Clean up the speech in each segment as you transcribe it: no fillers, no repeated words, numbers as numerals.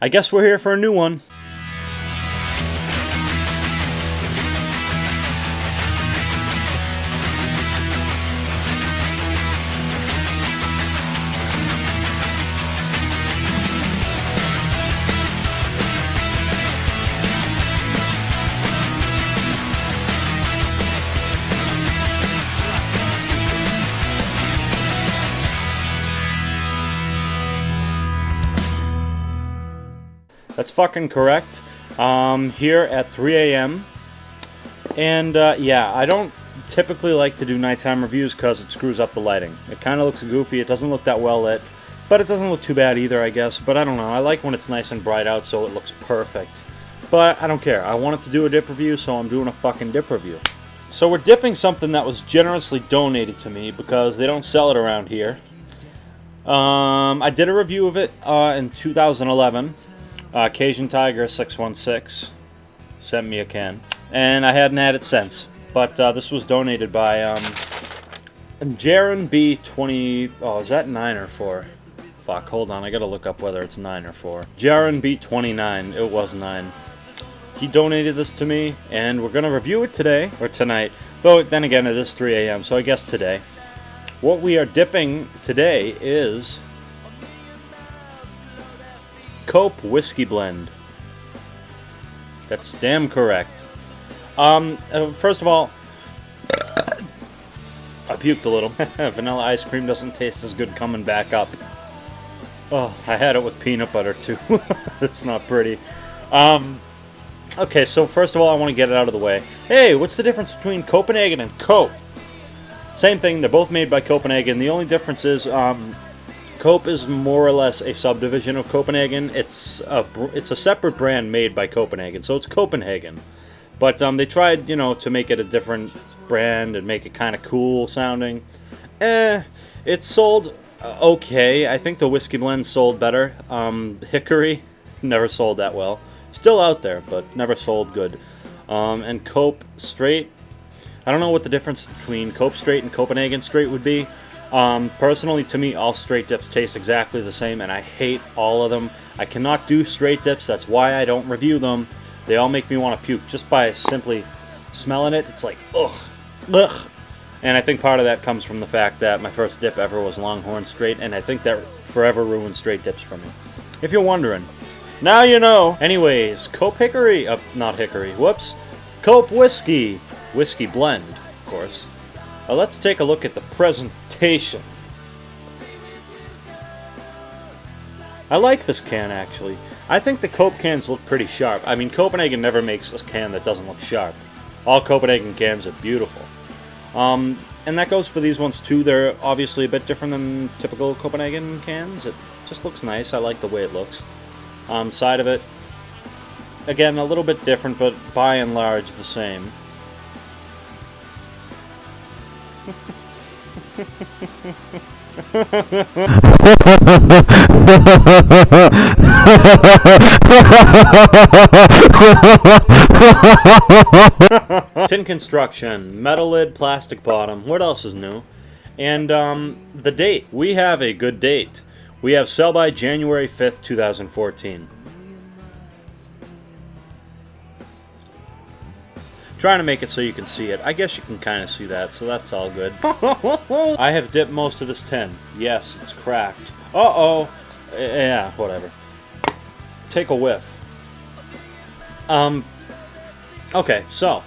I guess we're here for a new one. That's fucking correct. Here at 3 a.m. And yeah, I don't typically like to do nighttime reviews because it screws up the lighting. It kind of looks goofy. It doesn't look that well lit, but it doesn't look too bad either, I guess. But I don't know. I like when it's nice and bright out so it looks perfect. But I don't care. I wanted to do a dip review, so I'm doing a fucking dip review. So we're dipping something that was generously donated to me because they don't sell it around here. I did a review of it in 2011. Cajun Tiger 616 sent me a can, and I hadn't had it since. But this was donated by Jaron B20. Oh, is that 9 or 4? Fuck, hold on, I gotta look up whether it's 9 or 4. Jaron B29, it was 9. He donated this to me, and we're gonna review it today, or tonight. Though, then again, it is 3 a.m., so I guess today. What we are dipping today is Cope Whiskey Blend. That's damn correct. First of all, I puked a little. Vanilla ice cream doesn't taste as good coming back up. Oh, I had it with peanut butter too. It's not pretty. Okay, so first of all, I want to get it out of the way. Hey, what's the difference between Copenhagen and Cope? Same thing, they're both made by Copenhagen. The only difference is, Cope is more or less a subdivision of Copenhagen. It's a separate brand made by Copenhagen, so it's Copenhagen. But they tried, to make it a different brand and make it kind of cool sounding. It sold okay. I think the whiskey blend sold better. Hickory never sold that well. Still out there, but never sold good. And Cope Straight, I don't know what the difference between Cope Straight and Copenhagen Straight would be. Personally, to me, all straight dips taste exactly the same, and I hate all of them. I cannot do straight dips. That's why I don't review them. They all make me want to puke just by simply smelling it. It's like, ugh, ugh. And I think part of that comes from the fact that my first dip ever was Longhorn Straight, and I think that forever ruined straight dips for me. If you're wondering. Now you know. Anyways, Cope Hickory, not Hickory, whoops. Cope Whiskey. Whiskey Blend, of course. Let's take a look at the presentation. I like this can, actually. I think the Cope cans look pretty sharp. I mean, Copenhagen never makes a can that doesn't look sharp. All Copenhagen cans are beautiful. And that goes for these ones, too. They're obviously a bit different than typical Copenhagen cans. It just looks nice. I like the way it looks. Side of it, again, a little bit different, but by and large the same. Tin construction, metal lid, plastic bottom. What else is new? And the date. We have a good date. We have sell by January 5th, 2014. Trying to make it so you can see it. I guess you can kind of see that, so that's all good. I have dipped most of this tin. Yes, it's cracked. Uh-oh. Yeah, whatever. Take a whiff. Okay, so,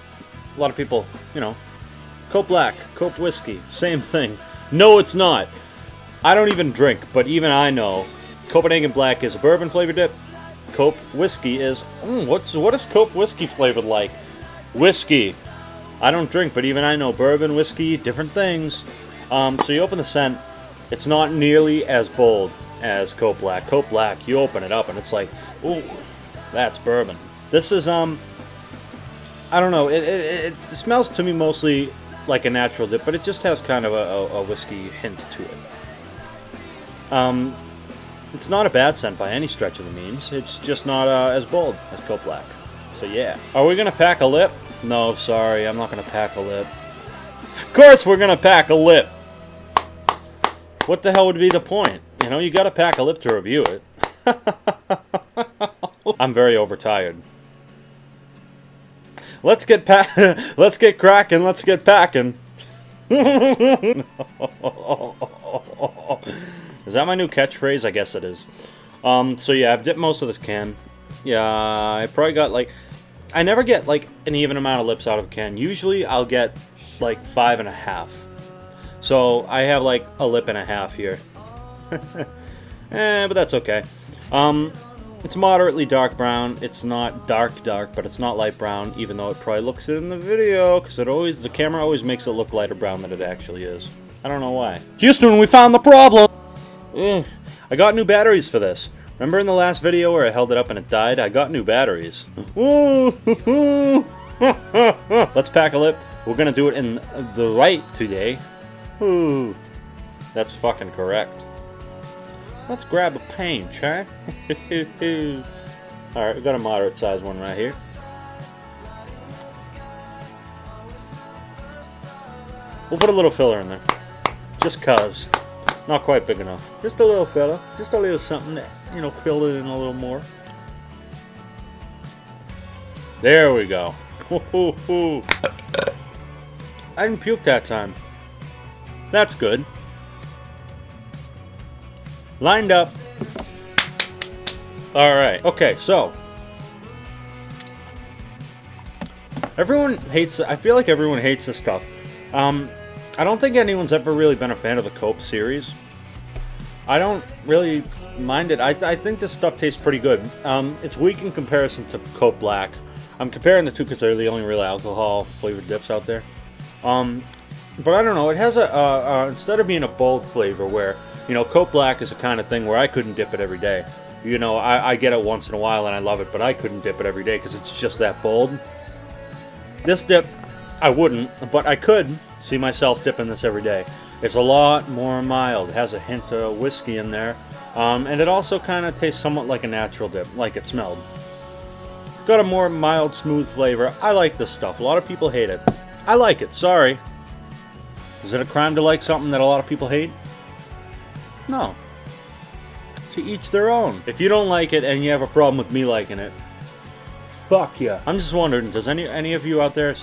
a lot of people, Cope Black, Cope Whiskey, same thing. No, it's not. I don't even drink, but even I know Copenhagen Black is a bourbon flavored dip. Cope Whiskey is, what is Cope Whiskey flavored like? Whiskey. I don't drink, but even I know bourbon, whiskey, different things. So you open the scent, it's not nearly as bold as Cope Black. Cope Black, you open it up and it's like, ooh, that's bourbon. This is, I don't know, it smells to me mostly like a natural dip, but it just has kind of a whiskey hint to it. It's not a bad scent by any stretch of the means. It's just not as bold as Cope Black. So yeah. Are we going to pack a lip? No, sorry, I'm not going to pack a lip. Of course we're going to pack a lip! What the hell would be the point? You got to pack a lip to review it. I'm very overtired. Let's get let's get cracking. Let's get packing. Is that my new catchphrase? I guess it is. So yeah, I've dipped most of this can. Yeah, I probably got like, I never get like an even amount of lips out of a can. Usually I'll get like 5.5. So I have like a lip and a half here. But that's okay. It's moderately dark brown. It's not dark, but it's not light brown, even though it probably looks it in the video, because the camera always makes it look lighter brown than it actually is. I don't know why. Houston, we found the problem! Ugh. I got new batteries for this. Remember in the last video where I held it up and it died? I got new batteries. Let's pack a lip. We're gonna do it in the right today. Ooh. That's fucking correct. Let's grab a paint, huh? Alright, we've got a moderate sized one right here. We'll put a little filler in there. Just cuz. Not quite big enough. Just a little filler. Just a little something that, you know, fill it in a little more. There we go. I didn't puke that time. That's good. Lined up. Alright, okay, so everyone hates, I feel like everyone hates this stuff. I don't think anyone's ever really been a fan of the Cope series. I don't really mind it. I think this stuff tastes pretty good. It's weak in comparison to Cope Black. I'm comparing the two because they're the only real alcohol flavored dips out there. But I don't know, it has a, instead of being a bold flavor where, you know, Cope Black is the kind of thing where I couldn't dip it every day. You know, I get it once in a while and I love it, but I couldn't dip it every day because it's just that bold. This dip, I wouldn't, but I could see myself dipping this every day. It's a lot more mild. It has a hint of whiskey in there. And it also kind of tastes somewhat like a natural dip, like it smelled. Got a more mild, smooth flavor. I like this stuff. A lot of people hate it. I like it, sorry. Is it a crime to like something that a lot of people hate? No. To each their own. If you don't like it and you have a problem with me liking it, fuck yeah. I'm just wondering, does any of you out there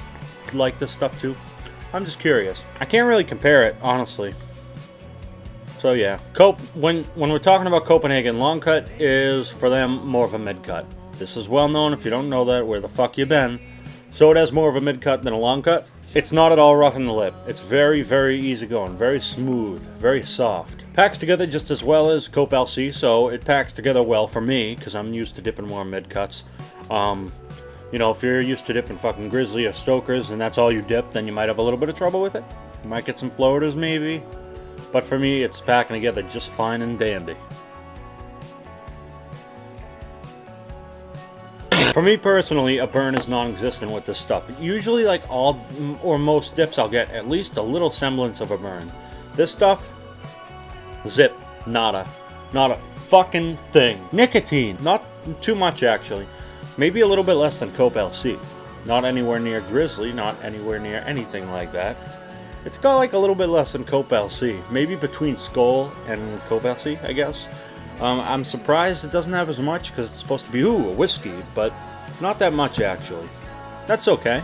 like this stuff too? I'm just curious. I can't really compare it, honestly. So yeah. Cope, when we're talking about Copenhagen, long cut is for them more of a mid cut. This is well known. If you don't know that, where the fuck you been? So it has more of a mid cut than a long cut. It's not at all rough in the lip. It's very, very easy going, very smooth, very soft. Packs together just as well as Cope LC, so it packs together well for me, because I'm used to dipping more mid cuts. You know, if you're used to dipping fucking Grizzly or Stokers and that's all you dip, then you might have a little bit of trouble with it. You might get some floaters maybe. But for me, it's packing together just fine and dandy. For me personally, a burn is non-existent with this stuff. Usually, like all or most dips, I'll get at least a little semblance of a burn. This stuff, zip, nada. Not a fucking thing. Nicotine, not too much actually. Maybe a little bit less than Cope LC. Not anywhere near Grizzly, not anywhere near anything like that. It's got like a little bit less than Cope LC. Maybe between Skull and Cope LC, I guess. I'm surprised it doesn't have as much because it's supposed to be, ooh, a whiskey, but not that much actually. That's okay.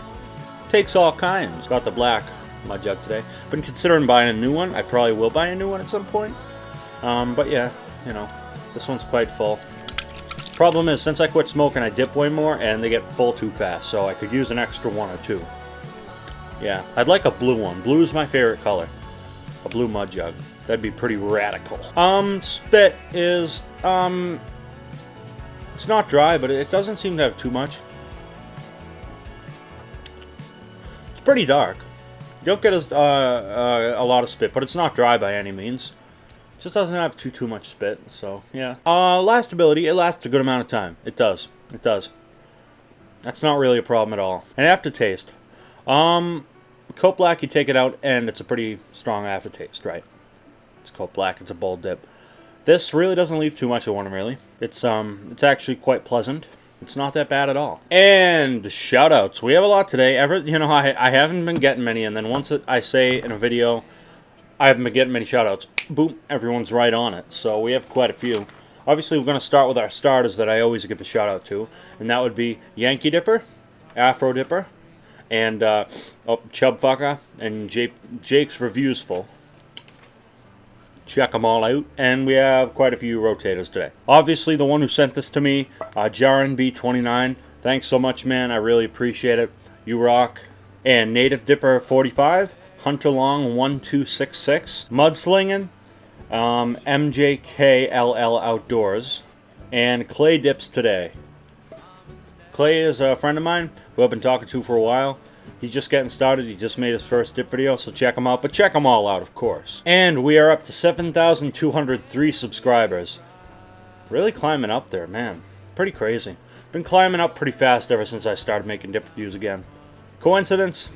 Takes all kinds. Got the black mud jug today. Been considering buying a new one. I probably will buy a new one at some point. But yeah, you know, this one's quite full. Problem is, since I quit smoking, I dip way more and they get full too fast, so I could use an extra one or two. Yeah, I'd like a blue one. Blue is my favorite color. A blue mud jug. That'd be pretty radical. Spit is, it's not dry, but it doesn't seem to have too much. It's pretty dark. You don't get a lot of spit, but it's not dry by any means. It just doesn't have too much spit, so yeah. Lastability, it lasts a good amount of time. It does. It does. That's not really a problem at all. And aftertaste. Cope Black, you take it out, and it's a pretty strong aftertaste, right? It's Cope Black, it's a bold dip. This really doesn't leave too much of one, really. It's actually quite pleasant. It's not that bad at all. And shout-outs. We have a lot today. You know, I haven't been getting many, and then once I say in a video, I haven't been getting many shout-outs, boom, everyone's right on it. So we have quite a few. Obviously, we're going to start with our starters that I always give a shout out to, and that would be Yankee Dipper, Afro Dipper, and Chubfucker, and Jake's Reviewsful. Check them all out, and we have quite a few rotators today. Obviously, the one who sent this to me, Jaren B29. Thanks so much, man. I really appreciate it. You rock. And Native Dipper 45, Hunter Long 1266, Mudslinging, MJKLL Outdoors, and Clay Dips today. Clay is a friend of mine who I've been talking to for a while. He's just getting started. He just made his first dip video, so check him out. But check them all out, of course. And we are up to 7,203 subscribers. Really climbing up there, man. Pretty crazy. Been climbing up pretty fast ever since I started making dip reviews again. Coincidence?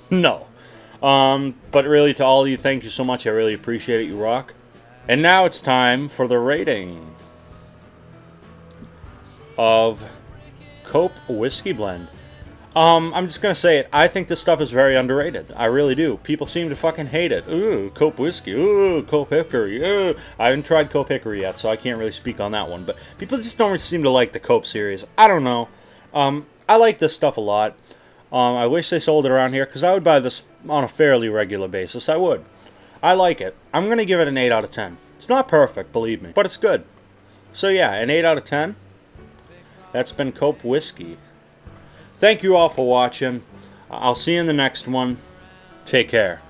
No. But really, to all of you, thank you so much. I really appreciate it. You rock. And now it's time for the rating of Cope Whiskey Blend. I'm just going to say it. I think this stuff is very underrated. I really do. People seem to fucking hate it. Ooh, Cope Whiskey. Ooh, Cope Hickory. Ooh. I haven't tried Cope Hickory yet, so I can't really speak on that one. But people just don't seem to like the Cope series. I don't know. I like this stuff a lot. I wish they sold it around here, because I would buy this on a fairly regular basis. I would. I like it. I'm going to give it an 8 out of 10. It's not perfect, believe me, but it's good. So yeah, an 8 out of 10. That's been Cope Whiskey. Thank you all for watching. I'll see you in the next one. Take care.